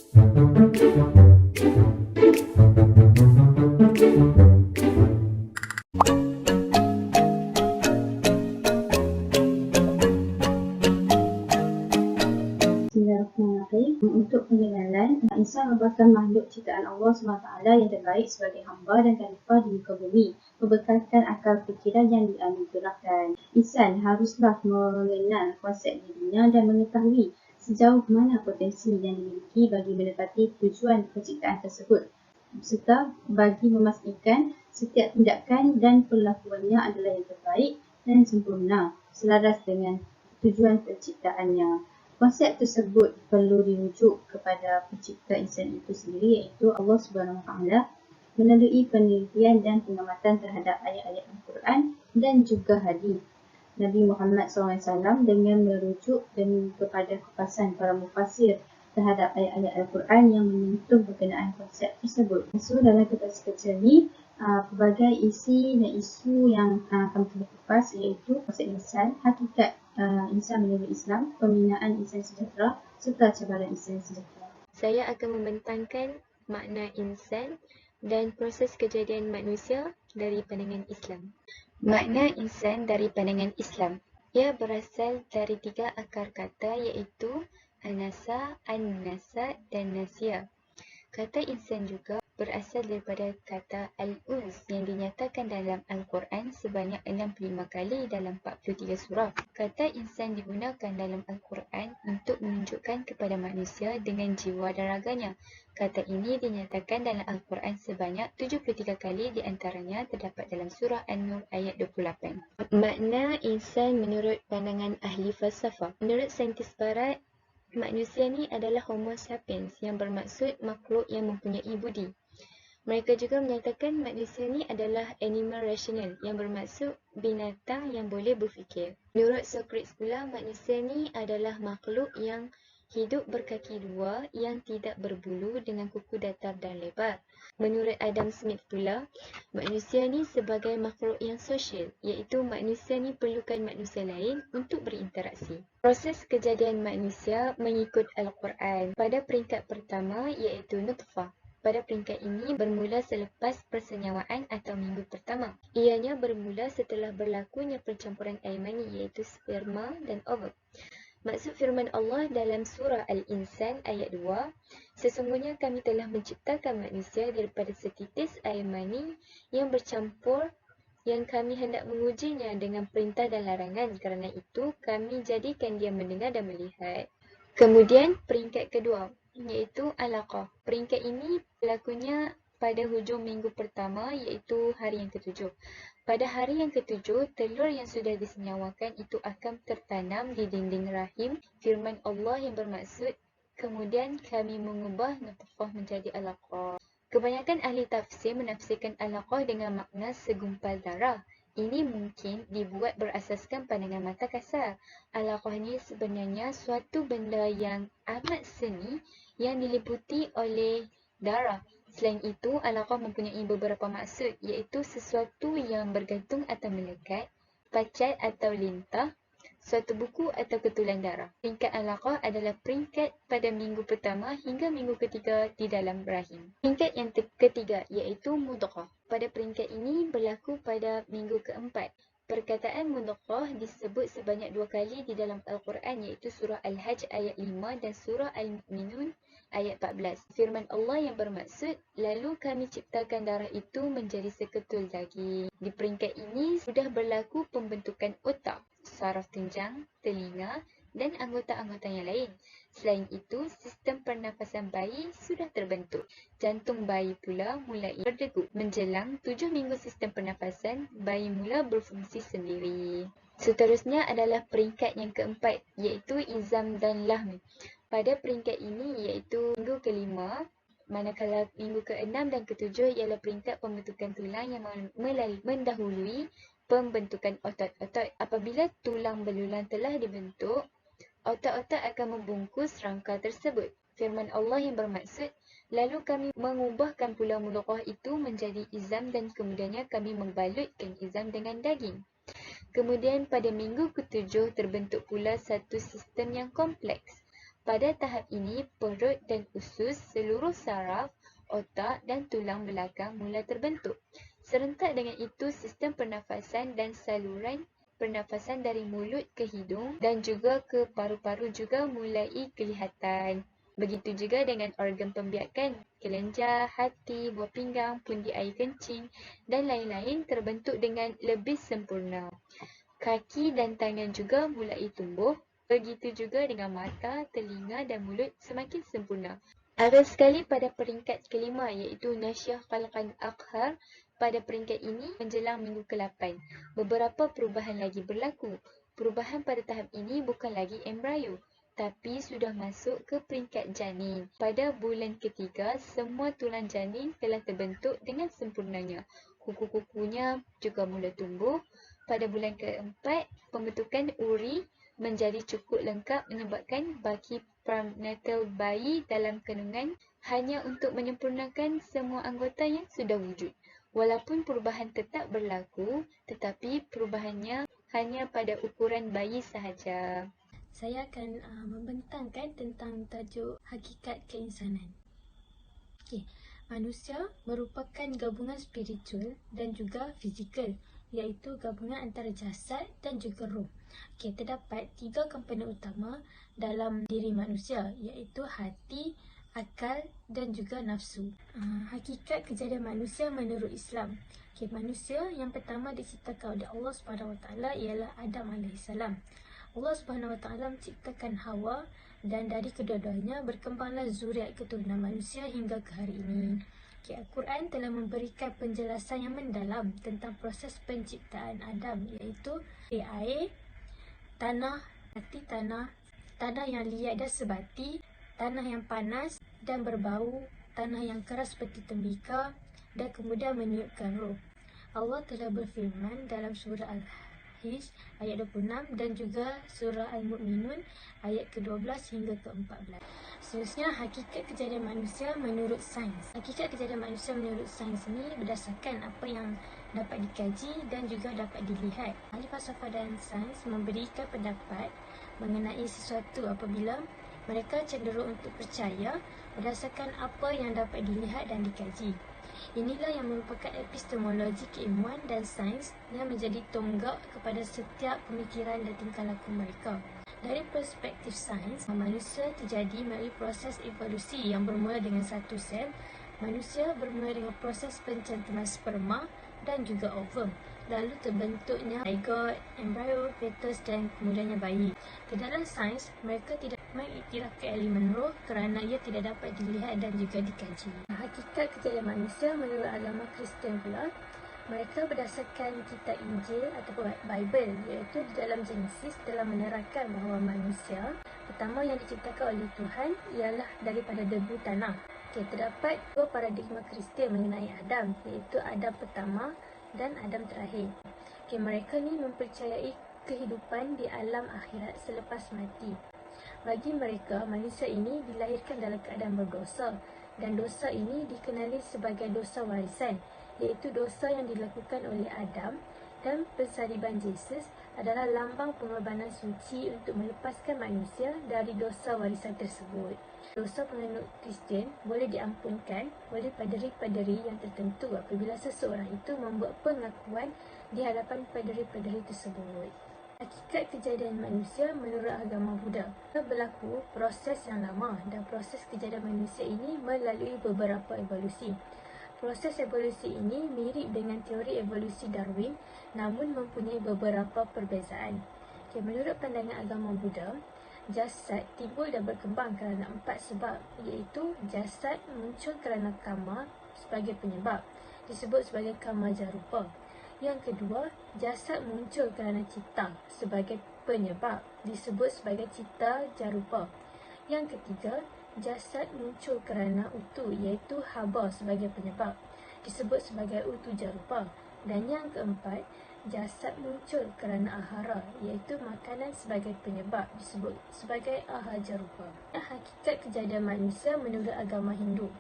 Bismillahirrahmanirrahim. Untuk pengenalan, insan merupakan makhluk ciptaan Allah SWT yang terbaik sebagai hamba dan khalifah di muka bumi, membekalkan akal fikiran yang dianugerahkan. Insan haruslah mengenal konsep dirinya dan mengetahui sejauh mana potensi yang dimiliki bagi mendapati tujuan penciptaan tersebut, serta bagi memastikan setiap tindakan dan perlakuannya adalah yang terbaik dan sempurna selaras dengan tujuan penciptaannya. Konsep tersebut perlu dirujuk kepada pencipta insan itu sendiri, iaitu Allah Subhanahu Wa Taala, melalui penelitian dan pengamatan terhadap ayat-ayat Al-Quran dan juga hadis Nabi Muhammad SAW dengan merujuk kepada kupasan para mufassir terhadap ayat-ayat Al-Quran yang menyentuh berkenaan konsep tersebut. So, dalam kertas kecil ni, pelbagai isi dan isu yang akan kita kupas, iaitu konsep insan, hakikat insan menurut Islam, pembinaan insan sejahtera serta cabaran insan sejahtera. Saya akan membentangkan makna insan dan proses kejadian manusia dari pandangan Islam. Makna insan dari pandangan Islam. Ia berasal dari 3 akar kata, iaitu anasa, an-nasa dan nasia. Kata insan juga berasal daripada kata al-uns yang dinyatakan dalam Al-Quran sebanyak 65 kali dalam 43 surah. Kata insan digunakan dalam Al-Quran untuk menunjukkan kepada manusia dengan jiwa dan raganya. Kata ini dinyatakan dalam Al-Quran sebanyak 73 kali, di antaranya terdapat dalam surah An-Nur ayat 28. Makna insan menurut pandangan ahli falsafah. Menurut saintis barat, manusia ni adalah Homo sapiens yang bermaksud makhluk yang mempunyai budi. Mereka juga menyatakan manusia ni adalah animal rational yang bermaksud binatang yang boleh berfikir. Menurut Socrates pula, manusia ni adalah makhluk yang hidup berkaki 2 yang tidak berbulu dengan kuku datar dan lebar. Menurut Adam Smith pula, manusia ni sebagai makhluk yang sosial, iaitu manusia ni perlukan manusia lain untuk berinteraksi. Proses kejadian manusia mengikut Al-Quran. Pada peringkat pertama, iaitu nutfah. Pada peringkat ini bermula selepas persenyawaan atau minggu pertama. Ianya bermula setelah berlakunya percampuran air mani, iaitu sperma dan ovum. Maksud firman Allah dalam surah Al-Insan ayat 2, sesungguhnya kami telah menciptakan manusia daripada setitis air mani yang bercampur, yang kami hendak mengujinya dengan perintah dan larangan. Kerana itu kami jadikan dia mendengar dan melihat. Kemudian peringkat kedua, iaitu alaqah. Peringkat ini berlakunya pada hujung minggu pertama, iaitu hari yang ke-7. Pada hari yang ke-7, telur yang sudah disenyawakan itu akan tertanam di dinding rahim. Firman Allah yang bermaksud, kemudian kami mengubah nutfah menjadi alaqah. Kebanyakan ahli tafsir menafsirkan alaqah dengan makna segumpal darah. Ini mungkin dibuat berasaskan pandangan mata kasar. Alaqah ni sebenarnya suatu benda yang amat seni yang diliputi oleh darah. Selain itu, alaqah mempunyai beberapa maksud, iaitu sesuatu yang bergantung atau melekat, pacat atau lintah, suatu buku atau ketulan darah. Peringkat alaqah adalah peringkat pada minggu pertama hingga minggu ketiga di dalam rahim. Peringkat yang ketiga, iaitu mudghah. Pada peringkat ini berlaku pada minggu keempat. Perkataan mudghah disebut sebanyak 2 kali di dalam Al-Quran, iaitu surah Al-Hajj ayat 5 dan surah Al-Mu'minun ayat 14. Firman Allah yang bermaksud, lalu kami ciptakan darah itu menjadi seketul daging. Di peringkat ini sudah berlaku pembentukan otak, saraf tunjang, telinga dan anggota-anggota yang lain. Selain itu, sistem pernafasan bayi sudah terbentuk. Jantung bayi pula mulai berdegup. Menjelang 7 minggu sistem pernafasan, bayi mula berfungsi sendiri. Seterusnya adalah peringkat yang keempat, iaitu izam dan lahm. Pada peringkat ini, iaitu minggu ke-5, manakala minggu ke-6 dan ke-7 ialah peringkat pembentukan tulang yang mendahului pembentukan otot-otot. Apabila tulang belulang telah dibentuk, otot-otot akan membungkus rangka tersebut. Firman Allah yang bermaksud, lalu kami mengubahkan pula mudghah itu menjadi izam dan kemudiannya kami membalutkan izam dengan daging. Kemudian pada minggu ke-7 terbentuk pula satu sistem yang kompleks. Pada tahap ini, perut dan usus, seluruh saraf, otak dan tulang belakang mula terbentuk. Serentak dengan itu, sistem pernafasan dan saluran pernafasan dari mulut ke hidung dan juga ke paru-paru juga mulai kelihatan. Begitu juga dengan organ pembiakan, kelenjar, hati, buah pinggang, pundi air kencing dan lain-lain terbentuk dengan lebih sempurna. Kaki dan tangan juga mulai tumbuh. Begitu juga dengan mata, telinga dan mulut semakin sempurna. Akhir sekali pada peringkat kelima iaitu Nasyah Khalqan Akhar. Pada peringkat ini menjelang minggu ke-8. Beberapa perubahan lagi berlaku. Perubahan pada tahap ini bukan lagi embrio, tapi sudah masuk ke peringkat janin. Pada bulan ketiga, semua tulang janin telah terbentuk dengan sempurnanya. Kuku-kukunya juga mula tumbuh. Pada bulan keempat, pembentukan uri menjadi cukup lengkap menyebabkan bagi prenatal bayi dalam kandungan hanya untuk menyempurnakan semua anggota yang sudah wujud. Walaupun perubahan tetap berlaku, tetapi perubahannya hanya pada ukuran bayi sahaja. Saya akan membentangkan tentang tajuk hakikat keinsanan. Okey, manusia merupakan gabungan spiritual dan juga fizikal, iaitu gabungan antara jasad dan juga roh. Okey, terdapat 3 komponen utama dalam diri manusia, iaitu hati, akal dan juga nafsu. Hakikat kejadian manusia menurut Islam. Okey, manusia yang pertama diciptakan oleh Allah SWT ialah Adam AS. Allah SWT menciptakan Hawa dan dari kedua-duanya berkembanglah zuriat keturunan manusia hingga ke hari ini. Okay, Al-Quran telah memberikan penjelasan yang mendalam tentang proses penciptaan Adam, iaitu air, tanah, hati tanah, tanah yang liat dan sebati, tanah yang panas dan berbau, tanah yang keras seperti tembikar dan kemudian meniupkan roh. Allah telah berfirman dalam surah Al-Hijr ayat 26 dan juga surah Al-Mu'minun ayat ke-12 hingga ke-14. Seterusnya, hakikat kejadian manusia menurut sains. Hakikat kejadian manusia menurut sains ini berdasarkan apa yang dapat dikaji dan juga dapat dilihat. Ahli falsafah dan sains memberikan pendapat mengenai sesuatu apabila mereka cenderung untuk percaya berdasarkan apa yang dapat dilihat dan dikaji. Inilah yang merupakan epistemologi keilmuan dan sains yang menjadi tonggak kepada setiap pemikiran dan tingkah laku mereka. Dari perspektif sains, manusia terjadi melalui proses evolusi yang bermula dengan satu sel. Manusia bermula dengan proses pencantuman sperma dan juga ovum. Lalu terbentuknya zygote, embrio, fetus dan kemudiannya bayi. Di dalam sains, mereka tidak mengiktirafkan elemen roh kerana ia tidak dapat dilihat dan juga dikaji. Hakikat kejadian manusia menurut agama Kristian pula, mereka berdasarkan kitab Injil ataupun Bible, iaitu di dalam Genesis telah menerangkan bahawa manusia pertama yang diciptakan oleh Tuhan ialah daripada debu tanah. Okay, terdapat dua paradigma Kristian mengenai Adam, iaitu Adam pertama dan Adam terakhir. Okay, mereka ni mempercayai kehidupan di alam akhirat selepas mati. Bagi mereka, manusia ini dilahirkan dalam keadaan berdosa dan dosa ini dikenali sebagai dosa warisan, iaitu dosa yang dilakukan oleh Adam, dan pensaliban Yesus adalah lambang pengorbanan suci untuk melepaskan manusia dari dosa warisan tersebut. Dosa penganut Kristian boleh diampunkan oleh paderi-paderi yang tertentu apabila seseorang itu membuat pengakuan di hadapan paderi-paderi tersebut. Hakikat kejadian manusia menurut agama Buddha berlaku proses yang lama dan proses kejadian manusia ini melalui beberapa evolusi. Proses evolusi ini mirip dengan teori evolusi Darwin namun mempunyai beberapa perbezaan. Okay, menurut pandangan agama Buddha, jasad timbul dan berkembang kerana 4 sebab, iaitu jasad muncul kerana karma sebagai penyebab, disebut sebagai karma jarupa. Yang kedua, jasad muncul kerana cita sebagai penyebab, disebut sebagai cita jarupa. Yang ketiga, jasad muncul kerana utu, iaitu haba sebagai penyebab, disebut sebagai utu jarupa. Dan yang keempat, jasad muncul kerana ahara, iaitu makanan sebagai penyebab, disebut sebagai ahara jarupa. Hakikat kejadian manusia menurut agama Hindu.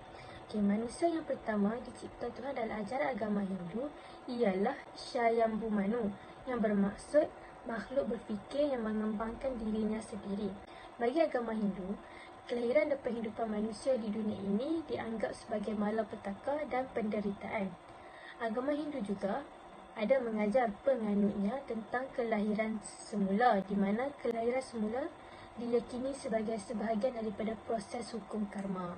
Okay, manusia yang pertama dicipta Tuhan dalam ajaran agama Hindu ialah Swayambhu Manu, yang bermaksud makhluk berfikir yang mengembangkan dirinya sendiri. Bagi agama Hindu, kelahiran dan penghidupan manusia di dunia ini dianggap sebagai malapetaka dan penderitaan. Agama Hindu juga ada mengajar penganutnya tentang kelahiran semula, di mana kelahiran semula diyakini sebagai sebahagian daripada proses hukum karma.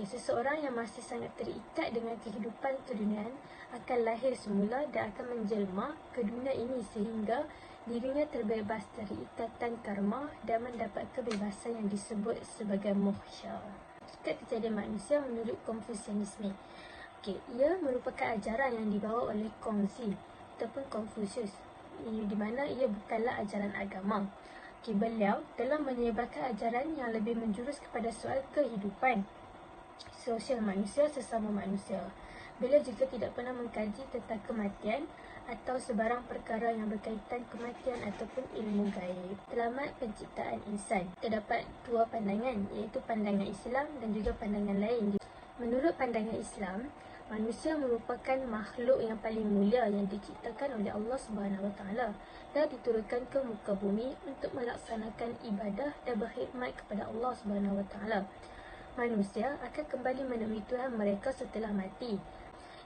Seseorang yang masih sangat terikat dengan kehidupan keduniaan akan lahir semula dan akan menjelma ke dunia ini sehingga dirinya terbebas dari ikatan karma dan mendapat kebebasan yang disebut sebagai moksha. Hakikat kejadian manusia menurut Konfusianisme. Ia merupakan ajaran yang dibawa oleh Kongzi ataupun Confucius, di mana ia bukanlah ajaran agama. Beliau telah menyebarkan ajaran yang lebih menjurus kepada soal kehidupan sosial manusia sesama manusia. Beliau juga tidak pernah mengkaji tentang kematian atau sebarang perkara yang berkaitan kematian ataupun ilmu gaib. Selamat penciptaan insan. Terdapat dua pandangan, iaitu pandangan Islam dan juga pandangan lain. Menurut pandangan Islam, manusia merupakan makhluk yang paling mulia yang diciptakan oleh Allah SWT dan diturunkan ke muka bumi untuk melaksanakan ibadah dan berkhidmat kepada Allah SWT. Manusia akan kembali menemui Tuhan mereka setelah mati.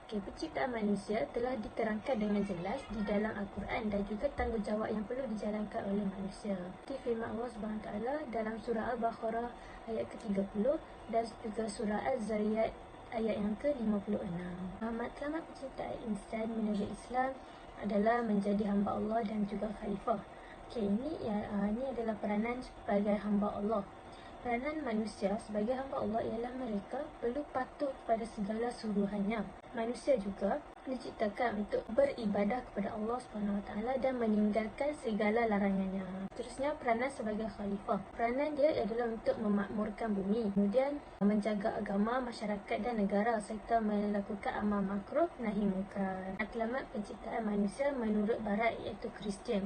Penciptaan manusia telah diterangkan dengan jelas di dalam Al-Quran dan juga tanggungjawab yang perlu dijalankan oleh manusia. Seperti firman Allah SWT dalam surah Al-Baqarah ayat ke-30 dan juga surah Az-Zariyat ayat yang ke-56. Matlamat penciptaan insan menurut Islam adalah menjadi hamba Allah dan juga khalifah. Ini adalah peranan sebagai hamba Allah. Peranan manusia sebagai hamba Allah ialah mereka perlu patuh kepada segala suruhannya. Manusia juga diciptakan untuk beribadah kepada Allah SWT dan meninggalkan segala larangannya. Seterusnya, peranan sebagai khalifah. Peranan dia adalah untuk memakmurkan bumi, kemudian menjaga agama, masyarakat dan negara serta melakukan amal makruh nahi mungkar. Matlamat penciptaan manusia menurut Barat iaitu Kristian.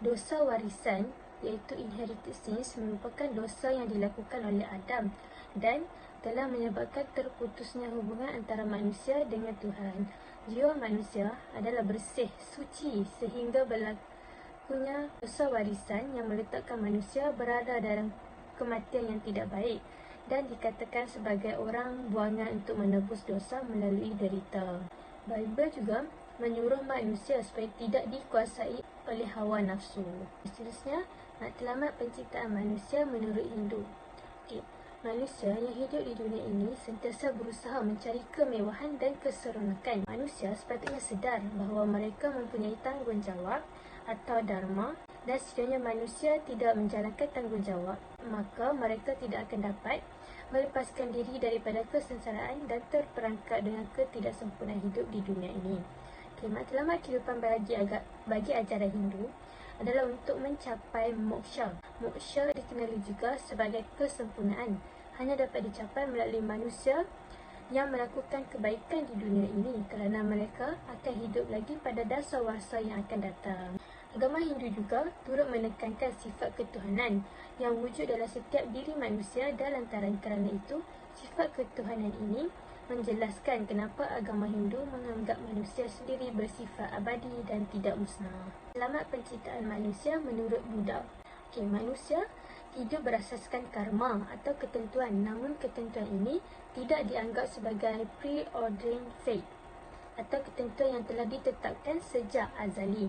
Dosa warisan iaitu inherited sins merupakan dosa yang dilakukan oleh Adam dan telah menyebabkan terputusnya hubungan antara manusia dengan Tuhan. Jiwa manusia adalah bersih, suci sehingga berlakunya dosa warisan yang meletakkan manusia berada dalam kematian yang tidak baik dan dikatakan sebagai orang buangan untuk menebus dosa melalui derita. Bible juga menyuruh manusia supaya tidak dikuasai oleh hawa nafsu. Seterusnya, matlamat penciptaan manusia menurut Hindu. Manusia yang hidup di dunia ini sentiasa berusaha mencari kemewahan dan keseronokan. Manusia sepatutnya sedar bahawa mereka mempunyai tanggungjawab atau dharma dan sekiranya manusia tidak menjalankan tanggungjawab, maka mereka tidak akan dapat melepaskan diri daripada kesengsaraan dan terperangkap dengan ketidaksempurnaan hidup di dunia ini. Matlamat kehidupan bagi ajaran Hindu adalah untuk mencapai moksha. Moksha dikenali juga sebagai kesempurnaan. Hanya dapat dicapai melalui manusia yang melakukan kebaikan di dunia ini kerana mereka akan hidup lagi pada dasawarsa yang akan datang. Agama Hindu juga turut menekankan sifat ketuhanan yang wujud dalam setiap diri manusia dan lantaran kerana itu, sifat ketuhanan ini menjelaskan kenapa agama Hindu menganggap manusia sendiri bersifat abadi dan tidak musnah. Selamat penciptaan manusia menurut Buddha. Manusia hidup berasaskan karma atau ketentuan, namun ketentuan ini tidak dianggap sebagai preordained fate atau ketentuan yang telah ditetapkan sejak azali.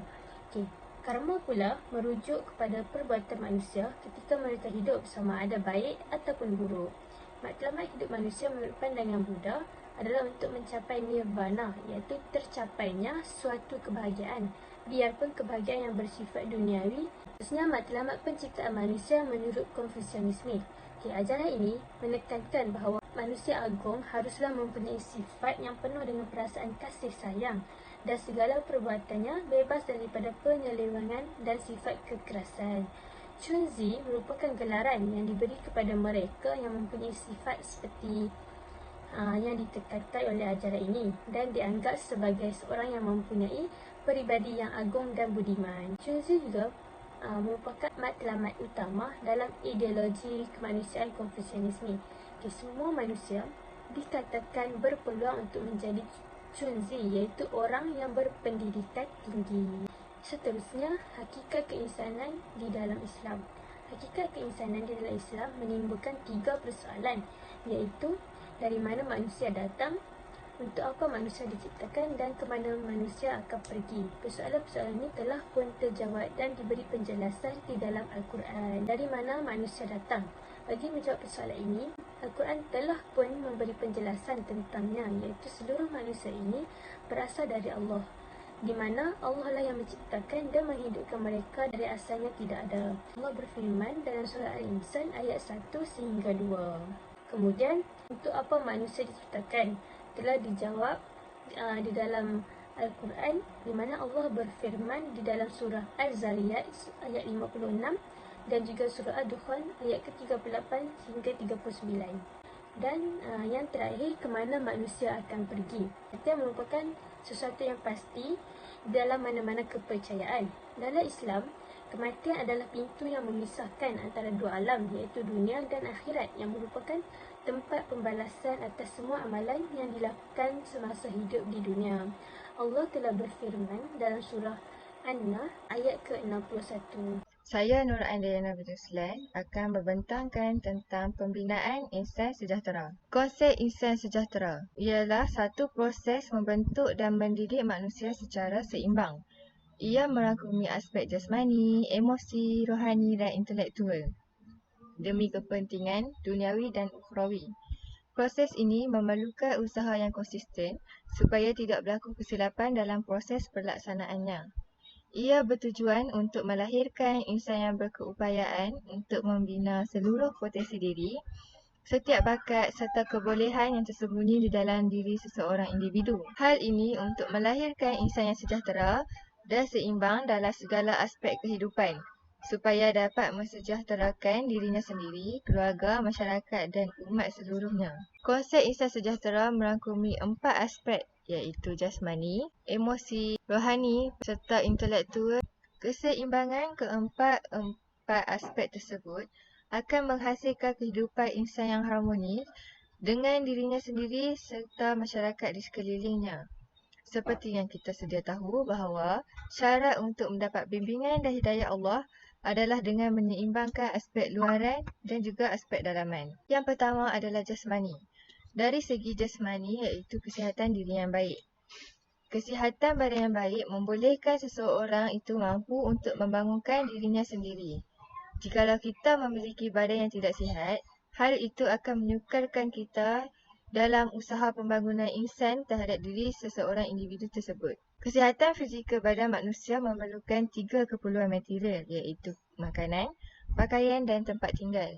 Karma pula merujuk kepada perbuatan manusia ketika mereka hidup, sama ada baik ataupun buruk. Matlamat hidup manusia menurut pandangan Buddha adalah untuk mencapai nirvana, iaitu tercapainya suatu kebahagiaan, biarpun kebahagiaan yang bersifat duniawi. Terusnya, matlamat penciptaan manusia menurut Konfusianisme. Ajaran ini menekankan bahawa manusia agung haruslah mempunyai sifat yang penuh dengan perasaan kasih sayang dan segala perbuatannya bebas daripada penyelewengan dan sifat kekerasan. Chunzi merupakan gelaran yang diberi kepada mereka yang mempunyai sifat seperti yang ditekankan oleh ajaran ini dan dianggap sebagai seorang yang mempunyai peribadi yang agung dan budiman. Chunzi juga merupakan matlamat utama dalam ideologi kemanusiaan Konfusianisme. Semua manusia dikatakan berpeluang untuk menjadi Chunzi, iaitu orang yang berpendidikan tinggi. Seterusnya, hakikat keinsanan di dalam Islam. Hakikat keinsanan di dalam Islam menimbulkan 3 persoalan, iaitu dari mana manusia datang, untuk apa manusia diciptakan dan ke mana manusia akan pergi. Persoalan-persoalan ini telah pun terjawab dan diberi penjelasan di dalam Al-Quran. Dari mana manusia datang? Bagi menjawab persoalan ini, Al-Quran telah pun memberi penjelasan tentangnya, iaitu seluruh manusia ini berasal dari Allah, di mana Allah lah yang menciptakan dan menghidupkan mereka dari asalnya tidak ada. Allah berfirman dalam surah Al-Insan ayat 1 sehingga 2. Kemudian, untuk apa manusia diciptakan? Telah dijawab di dalam Al-Quran, di mana Allah berfirman di dalam surah Az-Zariyat ayat 56 dan juga surah Ad-Dukhan ayat ke-38 hingga 39. Dan yang terakhir, ke mana manusia akan pergi. Itu merupakan sesuatu yang pasti dalam mana-mana kepercayaan. Dalam Islam, kematian adalah pintu yang memisahkan antara dua alam, iaitu dunia dan akhirat, yang merupakan tempat pembalasan atas semua amalan yang dilakukan semasa hidup di dunia. Allah telah berfirman dalam surah An-Nahl ayat ke-61. Saya Nur Andayana Biduslan akan membentangkan tentang pembinaan insan sejahtera. Konsep insan sejahtera ialah satu proses membentuk dan mendidik manusia secara seimbang. Ia merangkumi aspek jasmani, emosi, rohani dan intelektual demi kepentingan duniawi dan ukhrawi. Proses ini memerlukan usaha yang konsisten supaya tidak berlaku kesilapan dalam proses pelaksanaannya. Ia bertujuan untuk melahirkan insan yang berkeupayaan untuk membina seluruh potensi diri, setiap bakat serta kebolehan yang tersembunyi di dalam diri seseorang individu. Hal ini untuk melahirkan insan yang sejahtera dan seimbang dalam segala aspek kehidupan, supaya dapat mensejahterakan dirinya sendiri, keluarga, masyarakat dan umat seluruhnya. Konsep insan sejahtera merangkumi 4 aspek, iaitu jasmani, emosi, rohani serta intelektual. Keseimbangan keempat aspek tersebut akan menghasilkan kehidupan insan yang harmonis dengan dirinya sendiri serta masyarakat di sekelilingnya. Seperti yang kita sedia tahu bahawa syarat untuk mendapat bimbingan dan hidayah Allah adalah dengan menyeimbangkan aspek luaran dan juga aspek dalaman. Yang pertama adalah jasmani. Dari segi jasmani iaitu kesihatan diri yang baik. Kesihatan badan yang baik membolehkan seseorang itu mampu untuk membangunkan dirinya sendiri. Jikalau kita memiliki badan yang tidak sihat, hal itu akan menyukarkan kita dalam usaha pembangunan insan terhadap diri seseorang individu tersebut. Kesihatan fizikal badan manusia memerlukan 3 keperluan material, iaitu makanan, pakaian dan tempat tinggal.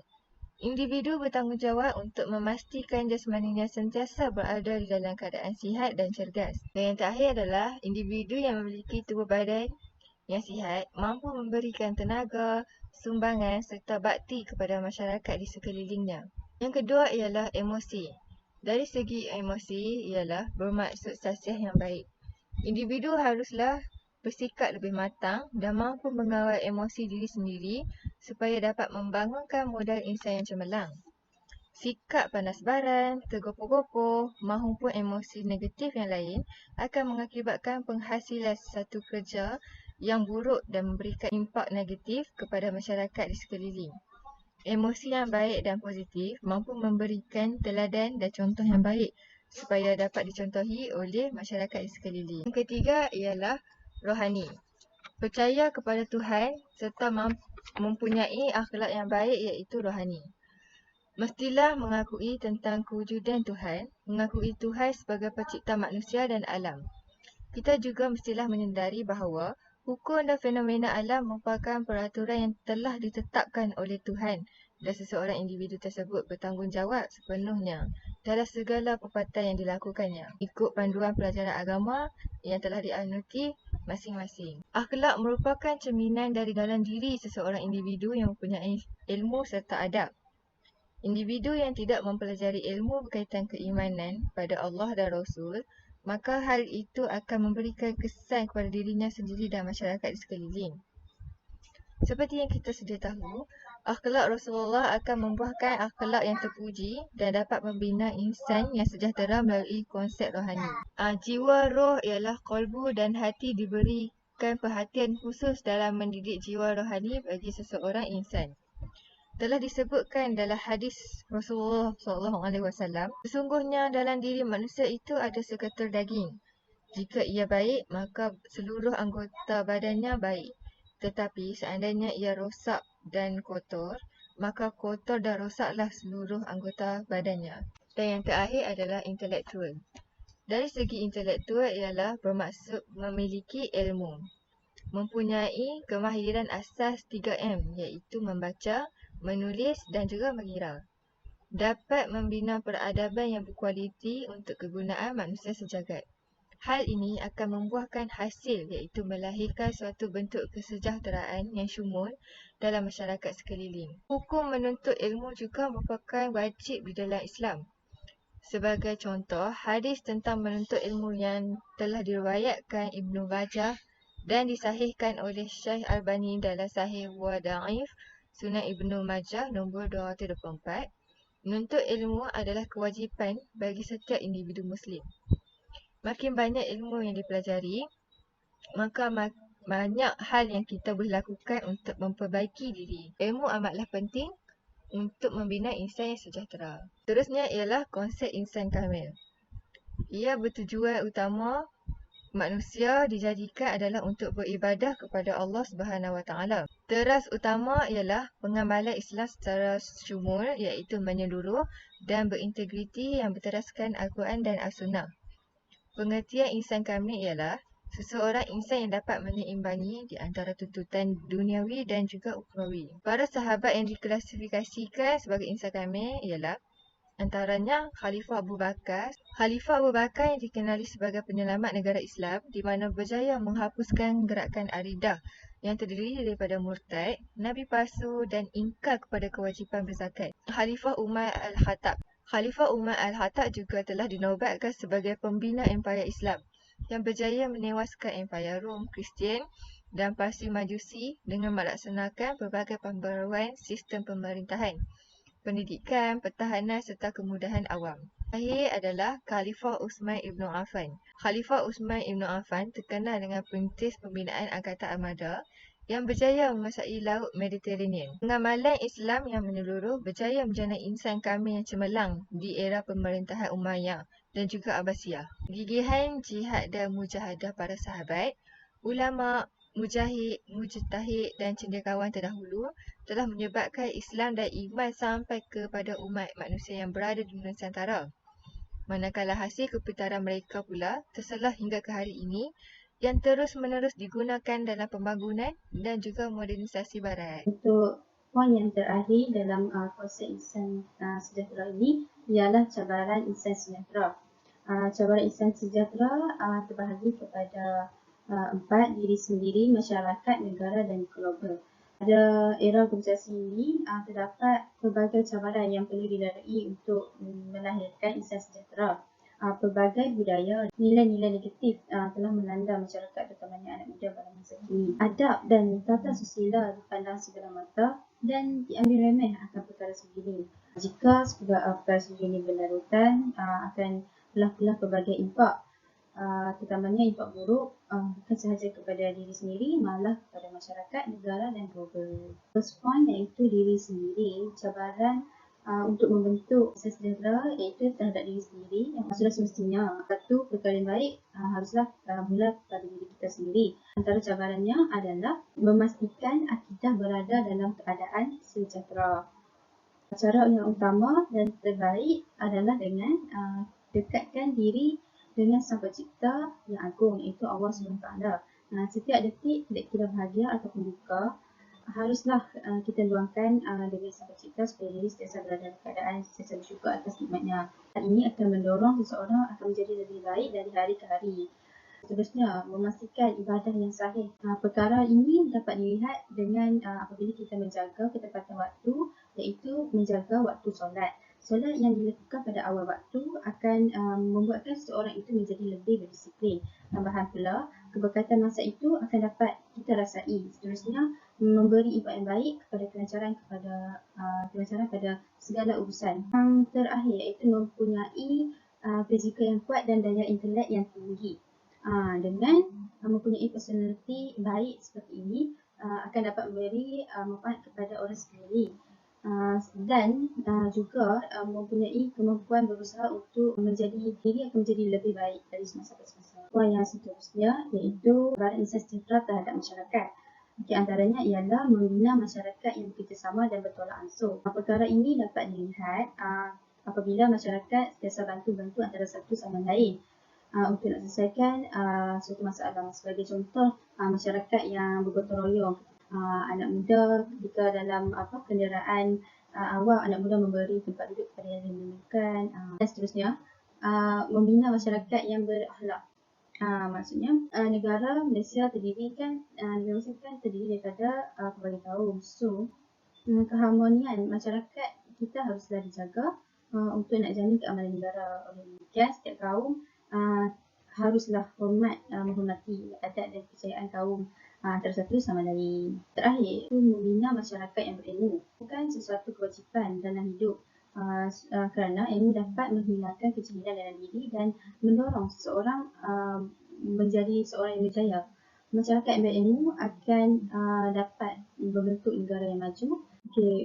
Individu bertanggungjawab untuk memastikan jasmaninya sentiasa berada di dalam keadaan sihat dan cergas. Dan yang terakhir adalah individu yang memiliki tubuh badan yang sihat mampu memberikan tenaga, sumbangan serta bakti kepada masyarakat di sekelilingnya. Yang kedua ialah emosi. Dari segi emosi ialah bermaksud sasiah yang baik. Individu haruslah bersikap lebih matang dan mampu mengawal emosi diri sendiri supaya dapat membangunkan modal insan yang cemerlang. Sikap panas baran, tergopoh-gopoh maupun emosi negatif yang lain akan mengakibatkan penghasilan satu kerja yang buruk dan memberikan impak negatif kepada masyarakat di sekeliling. Emosi yang baik dan positif mampu memberikan teladan dan contoh yang baik supaya dapat dicontohi oleh masyarakat di sekeliling. Yang ketiga ialah rohani. Percaya kepada Tuhan serta mempunyai akhlak yang baik iaitu rohani. Mestilah mengakui tentang kewujudan Tuhan, mengakui Tuhan sebagai pencipta manusia dan alam. Kita juga mestilah menyedari bahawa hukum dan fenomena alam merupakan peraturan yang telah ditetapkan oleh Tuhan dan seseorang individu tersebut bertanggungjawab sepenuhnya dalam segala perbuatan yang dilakukannya ikut panduan pelajaran agama yang telah dianuti masing-masing. Akhlak merupakan cerminan dari dalam diri seseorang individu yang mempunyai ilmu serta adab. Individu yang tidak mempelajari ilmu berkaitan keimanan pada Allah dan Rasul, maka hal itu akan memberikan kesan kepada dirinya sendiri dan masyarakat di sekeliling. Seperti yang kita sedia tahu, akhlak Rasulullah akan membuahkan akhlak yang terpuji dan dapat membina insan yang sejahtera melalui konsep rohani. Jiwa roh ialah qalbu dan hati diberikan perhatian khusus dalam mendidik jiwa rohani bagi seseorang insan. Telah disebutkan dalam hadis Rasulullah SAW, sesungguhnya dalam diri manusia itu ada seketul daging. Jika ia baik, maka seluruh anggota badannya baik. Tetapi seandainya ia rosak dan kotor, maka kotor dan rosaklah seluruh anggota badannya. Dan yang terakhir adalah intelektual. Dari segi intelektual ialah bermaksud memiliki ilmu, mempunyai kemahiran asas 3M iaitu membaca, menulis dan juga mengira. Dapat membina peradaban yang berkualiti untuk kegunaan manusia sejagat. Hal ini akan membuahkan hasil iaitu melahirkan suatu bentuk kesejahteraan yang syumul dalam masyarakat sekeliling. Hukum menuntut ilmu juga merupakan wajib di dalam Islam. Sebagai contoh, hadis tentang menuntut ilmu yang telah diriwayatkan Ibnu Majah dan disahihkan oleh Syekh Albani dalam Sahih wa Da'if Sunan Ibnu Majah nombor 224, menuntut ilmu adalah kewajipan bagi setiap individu Muslim. Makin banyak ilmu yang dipelajari, maka banyak hal yang kita boleh lakukan untuk memperbaiki diri. Ilmu amatlah penting untuk membina insan yang sejahtera. Seterusnya ialah konsep insan kamil. Ia bertujuan utama manusia dijadikan adalah untuk beribadah kepada Allah Subhanahu Wa Taala. Teras utama ialah pengamalan Islam secara syumul iaitu menyeluruh dan berintegriti yang berteraskan Al-Quran dan As-Sunnah. Pengertian insan kamil ialah seseorang insan yang dapat menyeimbangi di antara tuntutan duniawi dan juga ukhrawi. Para sahabat yang diklasifikasikan sebagai insan kamil ialah antaranya Khalifah Abu Bakar. Khalifah Abu Bakar yang dikenali sebagai penyelamat negara Islam di mana berjaya menghapuskan gerakan Aridah yang terdiri daripada murtad, nabi palsu dan ingkar kepada kewajipan berzakat. Khalifah Umar Al-Khattab. Khalifah Umar Al-Khattab juga telah dinobatkan sebagai pembina Empayar Islam yang berjaya menewaskan Empayar Rom, Kristian dan Parsi Majusi dengan melaksanakan pelbagai pembaruan sistem pemerintahan, pendidikan, pertahanan serta kemudahan awam. Akhir adalah Khalifah Uthman Ibn Affan. Khalifah Uthman Ibn Affan terkenal dengan perintis pembinaan Angkatan Armada yang berjaya menguasai Laut Mediterranean. Pengamalan Islam yang menyeluruh berjaya menjana insan kamil yang cemerlang di era pemerintahan Umayyah dan juga Abbasiyah. Gigihan jihad dan mujahadah para sahabat, ulama, mujahid, mujtahid dan cendekiawan terdahulu telah menyebabkan Islam dan iman sampai kepada umat manusia yang berada di Nusantara. Manakala hasil kepintaran mereka pula terselah hingga ke hari ini yang terus-menerus digunakan dalam pembangunan dan juga modernisasi barat. Untuk poin yang terakhir dalam konsep insan sejahtera ini ialah cabaran insan sejahtera. Cabaran insan sejahtera terbahagi kepada 4, diri sendiri, masyarakat, negara dan global. Pada era globalisasi ini terdapat pelbagai cabaran yang perlu dilalui untuk melahirkan insan sejahtera. Pelbagai budaya, nilai-nilai negatif telah melanda masyarakat terutamanya anak muda pada masa kini. Adab dan tata susila dipandang sebelah mata dan diambil remeh akan perkara sebegini. Jika perkara sebegini berlarutan, akan belah-belah pelbagai impak, terutamanya impak buruk bukan sahaja kepada diri sendiri, malah kepada masyarakat, negara dan global. First point iaitu diri sendiri. Cabaran untuk membentuk insan sejahtera iaitu terhadap diri sendiri yang sudah semestinya. Satu perkara yang baik haruslah mula pada diri kita sendiri. Antara cabarannya adalah memastikan akidah berada dalam keadaan sejahtera. Cara yang utama dan terbaik adalah dengan dekatkan diri dengan Sang Pencipta yang agung iaitu Allah SWT. Setiap detik, tidak kira bahagia ataupun duka, haruslah kita luangkan dengan Sang Pencipta supaya diri sentiasa berada dalam keadaan sentiasa bersyukur atas nikmatnya. Hal ini akan mendorong seseorang akan menjadi lebih baik dari hari ke hari. Seterusnya, memastikan ibadah yang sahih. Perkara ini dapat dilihat dengan apabila kita menjaga ketepatan waktu, iaitu menjaga waktu solat. Solat yang dilakukan pada awal waktu akan membuatkan seseorang itu menjadi lebih berdisiplin. Tambahan pula, keberkatan masa itu akan dapat kita rasai. Seterusnya, memberi ibadah yang baik kepada kelancaran pada segala urusan. Yang terakhir iaitu mempunyai fizikal yang kuat dan daya intelek yang tinggi. Dengan mempunyai personaliti baik seperti ini akan dapat memberi manfaat kepada orang sekeliling. dan juga mempunyai kemampuan berusaha untuk diri akan menjadi lebih baik dari semasa ke semasa. Poin yang seterusnya iaitu cabaran insan sejahtera terhadap masyarakat. Di antaranya ialah membina masyarakat yang bekerjasama dan bertolak ansur. Perkara ini dapat dilihat apabila masyarakat sentiasa bantu-bantu antara satu sama lain untuk nak selesaikan suatu masalah. Sebagai contoh, masyarakat yang bergotong royong, anak muda ketika dalam kenderaan awam, anak muda memberi tempat duduk kepada yang memerlukan, dan seterusnya. Membina masyarakat yang berakhlak. Maksudnya negara Malaysia terdiri daripada pelbagai kaum. So, keharmonian masyarakat kita haruslah dijaga untuk nak jamin keamanan negara. Oleh demikian, setiap kaum haruslah menghormati adat dan kepercayaan kaum antara satu sama lain. Terakhir, membina masyarakat yang berilmu. Bukan sesuatu kewajipan dalam hidup kerana ilmu dapat menghilangkan kejahilan dalam diri dan mendorong seseorang menjadi seorang yang berjaya. Masyarakat yang berilmu akan dapat membentuk negara yang maju.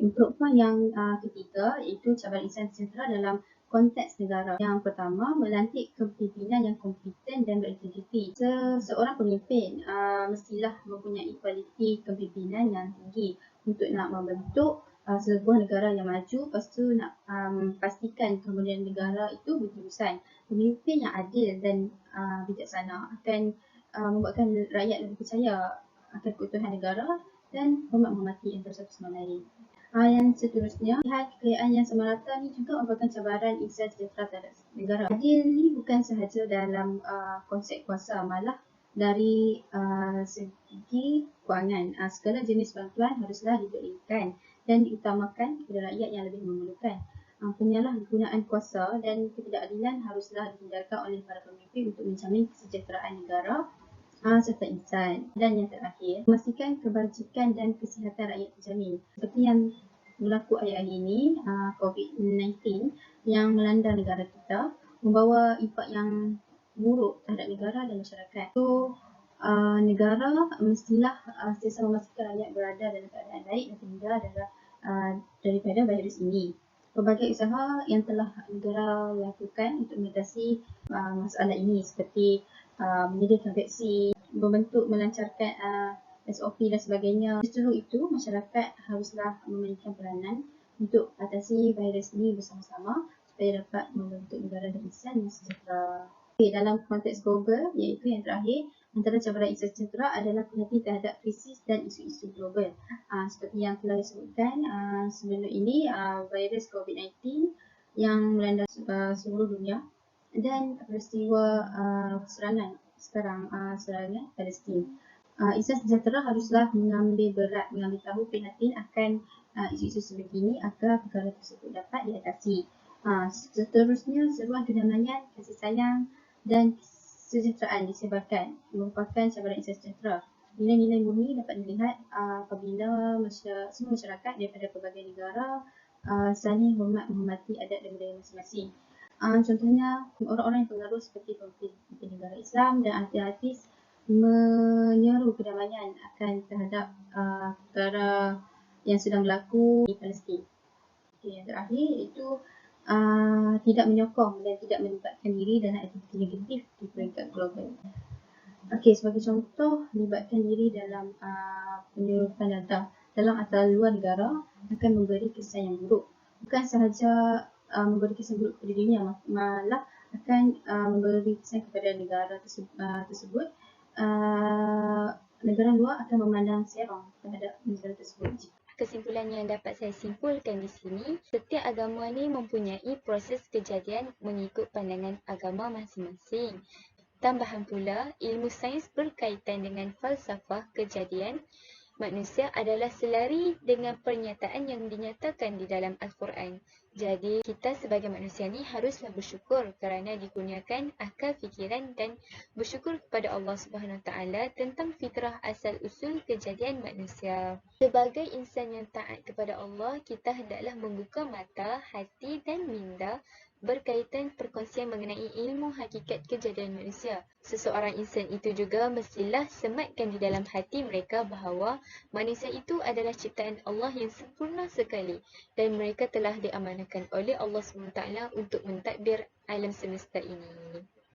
Untuk poin yang ketiga iaitu cabaran insan sejahtera dalam konteks negara. Yang pertama, melantik kepimpinan yang kompeten dan berintegriti. Seorang pemimpin mestilah mempunyai kualiti kepimpinan yang tinggi untuk nak membentuk sebuah negara yang maju. Lepas tu nak pastikan kemudian negara itu berterusan. Pemimpin yang adil dan bijaksana akan membuatkan rakyat lebih percaya akan keutuhan negara dan menghormati antara satu sama lain. Yang seterusnya, lihat kekayaan yang sama rata ni juga merupakan cabaran insan sejahtera terhadap negara. Adil ni bukan sahaja dalam konsep kuasa, malah dari segi kewangan. Segala jenis bantuan haruslah diberikan dan diutamakan kepada rakyat yang lebih memerlukan. Penyalahgunaan kuasa dan ketidakadilan haruslah dihindarkan oleh para pemimpin untuk menjamin kesejahteraan negara serta insan. Dan yang terakhir, memastikan kebajikan dan kesihatan rakyat terjamin. Seperti yang berlaku akhir-akhir ini, COVID-19 yang melanda negara kita membawa impak yang buruk terhadap negara dan masyarakat. So, negara mestilah sentiasa memastikan rakyat berada dalam keadaan baik dan terhindar daripada virus ini. Pelbagai usaha yang telah negara lakukan untuk mengatasi masalah ini seperti menyediakan vaksin, melancarkan SOP dan sebagainya. Justru itu, masyarakat haruslah memainkan peranan untuk atasi virus ini bersama-sama supaya dapat membentuk negara dan insan yang sejahtera. Dalam konteks global, iaitu yang terakhir, antara cabaran insan sejahtera adalah perhatian terhadap krisis dan isu-isu global. Seperti yang telah disebutkan sebelum ini, virus COVID-19 yang melanda seluruh dunia dan peristiwa serangan Palestin. Insan sejahtera haruslah mengambil tahu prihatin akan isu-isu sebegini agar perkara tersebut dapat diatasi. Seterusnya, seruan kedamaian, kasih sayang dan kesejahteraan disebarkan merupakan cabaran insan sejahtera. Nilai-nilai murni dapat dilihat apabila semua masyarakat daripada pelbagai negara saling menghormati adat dan budaya masing-masing. Contohnya, orang-orang yang pengaruh seperti pemimpin negara Islam dan artis-artis menyeru kedamaian akan terhadap perkara yang sedang berlaku di Palestin. Yang terakhir iaitu tidak menyokong dan tidak melibatkan diri dalam aktiviti negatif di peringkat global. Sebagai contoh, melibatkan diri dalam penyelundupan data dalam atau luar negara akan memberi kesan yang buruk. Bukan sahaja memberi kesan buruk kepada dirinya, malah akan memberi kesan kepada negara tersebut. Negara luar akan memandang serong terhadap negara tersebut. Kesimpulan yang dapat saya simpulkan di sini, setiap agama ni mempunyai proses kejadian mengikut pandangan agama masing-masing. Tambahan pula, ilmu sains berkaitan dengan falsafah kejadian manusia adalah selari dengan pernyataan yang dinyatakan di dalam Al-Quran. Jadi, kita sebagai manusia ni haruslah bersyukur kerana dikurniakan akal fikiran dan bersyukur kepada Allah Subhanahu Wa Taala tentang fitrah asal usul kejadian manusia. Sebagai insan yang taat kepada Allah, kita hendaklah membuka mata, hati dan minda berkaitan perkongsian mengenai ilmu hakikat kejadian manusia. Seseorang insan itu juga mestilah sematkan di dalam hati mereka bahawa manusia itu adalah ciptaan Allah yang sempurna sekali dan mereka telah diamanahkan oleh Allah SWT untuk mentadbir alam semesta ini.